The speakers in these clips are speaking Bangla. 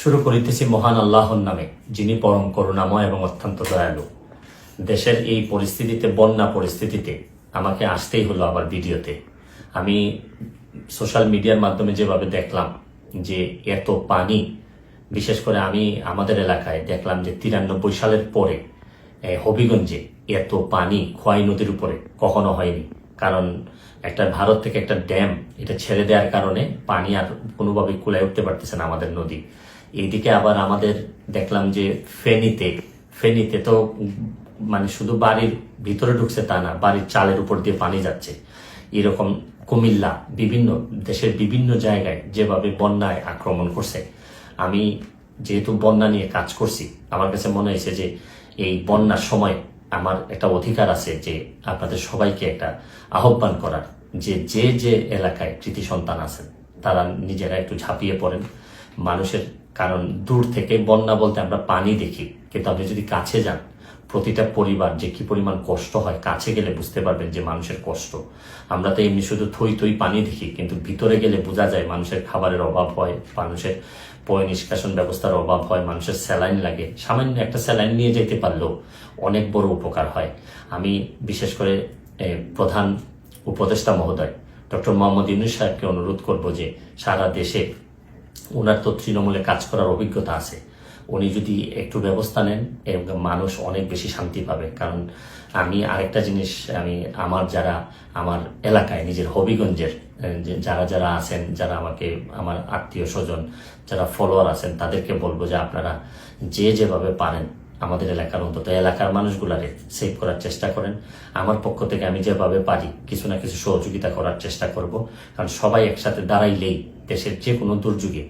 শুরু করিতেছি মহান আল্লাহর নামে, যিনি পরম করুণাময় এবং অত্যন্ত দয়ালু। দেশের এই পরিস্থিতিতে, বন্যা পরিস্থিতিতে আমাকে আসতেই হলো আবার ভিডিওতে। আমি সোশ্যাল মিডিয়ার মাধ্যমে যেভাবে দেখলাম যে এত পানি, বিশেষ করে আমি আমাদের এলাকায় দেখলাম যে 93 সালের পরে হবিগঞ্জে এত পানি খোয়াই নদীর উপরে কখনো হয়নি। কারণ একটা ভারত থেকে একটা ড্যাম এটা ছেড়ে দেওয়ার কারণে পানি আর কোনোভাবে কুলায় উঠতে পারতেছে না আমাদের নদী। এইদিকে আবার আমাদের দেখলাম যে ফেনীতে তো মানে শুধু বাড়ির ভিতরে ঢুকছে তা না, বাড়ির চালের উপর দিয়ে পানি যাচ্ছে। এরকম কুমিল্লা, বিভিন্ন দেশের বিভিন্ন জায়গায় যেভাবে বন্যায় আক্রমণ করছে, আমি যেহেতু বন্যা নিয়ে কাজ করছি, আমার কাছে মনে হয়েছে যে এই বন্যার সময় আমার একটা অধিকার আছে যে আপনাদের সবাইকে একটা আহ্বান করার, যে যে যে এলাকায় কৃতি সন্তান আছেন তারা নিজেরা একটু ঝাঁপিয়ে পড়েন মানুষের। কারণ দূর থেকে বন্যা বলতে আমরা পানি দেখি, কিন্তু আপনি যদি কাছে যান, প্রতিটা পরিবার যে কি পরিমাণ কষ্ট হয়, কাছে গেলে বুঝতে পারবেন যে মানুষের কষ্ট। আমরা তো এমনি শুধু থই পানি দেখি, কিন্তু ভিতরে গেলে বোঝা যায় মানুষের খাবারের অভাব হয়, মানুষের পয় নিষ্কাশন ব্যবস্থার অভাব হয়, মানুষের স্যালাইন লাগে। সামান্য একটা স্যালাইন নিয়ে যেতে পারলেও অনেক বড় উপকার হয়। আমি বিশেষ করে প্রধান উপদেষ্টা মহোদয় ডক্টর মোহাম্মদ ইউনূস সাহেবকে অনুরোধ করব যে সারা দেশে, ওনার তো তৃণমূলে কাজ করার অভিজ্ঞতা আছে, উনি যদি একটু ব্যবস্থা নেন এবং মানুষ অনেক বেশি শান্তি পাবে। কারণ আমি আরেকটা জিনিস, আমি আমার এলাকায় নিজের হবিগঞ্জের যারা আছেন, যারা আমাকে, আমার আত্মীয় স্বজন, যারা ফলোয়ার আছেন, তাদেরকে বলবো যে আপনারা যেভাবে পারেন আমাদের এলাকার, অন্তত এলাকার মানুষগুলারে সেভ করার চেষ্টা করেন। আমার পক্ষ থেকে আমি যেভাবে পারি কিছু না কিছু সহযোগিতা করার চেষ্টা করব। কারণ সবাই একসাথে দাঁড়াইলেই দেশের যে কোনো দুর্যোগে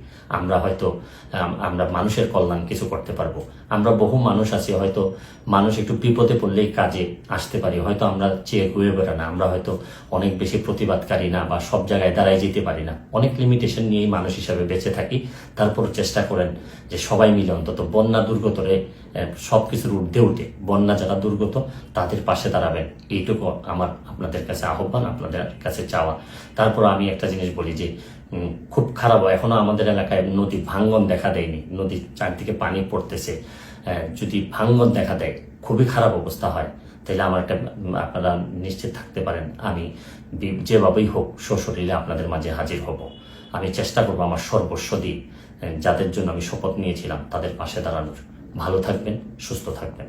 আমরা মানুষের কল্যাণ কিছু করতে পারবো। আমরা বহু মানুষ আছি, হয়তো মানুষ একটু বিপদে পড়লেই কাজে আসতে পারি, হয়তো আমরা চেয়ে ঘুরে বেড়া না, আমরা হয়তো অনেক বেশি প্রতিবাদকারী না, বা সব জায়গায় দাঁড়াই যেতে পারি না, অনেক লিমিটেশন নিয়েই মানুষ হিসাবে বেঁচে থাকি। তারপর চেষ্টা করেন যে সবাই মিলে অন্তত বন্যা দুর্গতরে সবকিছুর ঊর্ধ্বে উঠে বন্যা যারা দুর্গত তাদের পাশে দাঁড়াবেন, এইটুকু আমার আপনাদের কাছে আহ্বান, আপনাদের কাছে চাওয়া। তারপর আমি একটা জিনিস বলি যে খুব খারাপ, এখনো আমাদের এলাকায় নদী ভাঙ্গন দেখা দেয়নি, নদীর চারদিকে পানি পড়তেছে। যদি ভাঙ্গন দেখা দেয়, খুবই খারাপ অবস্থা হয়, তাহলে আমার একটা, আপনারা নিশ্চিত থাকতে পারেন আমি যেভাবেই হোক সশরীরে আপনাদের মাঝে হাজির হব। আমি চেষ্টা করবো আমার সর্বস্ব দিয়ে যাদের জন্য আমি শপথ নিয়েছিলাম তাদের পাশে দাঁড়ানোর। ভালো থাকবেন, সুস্থ থাকবেন।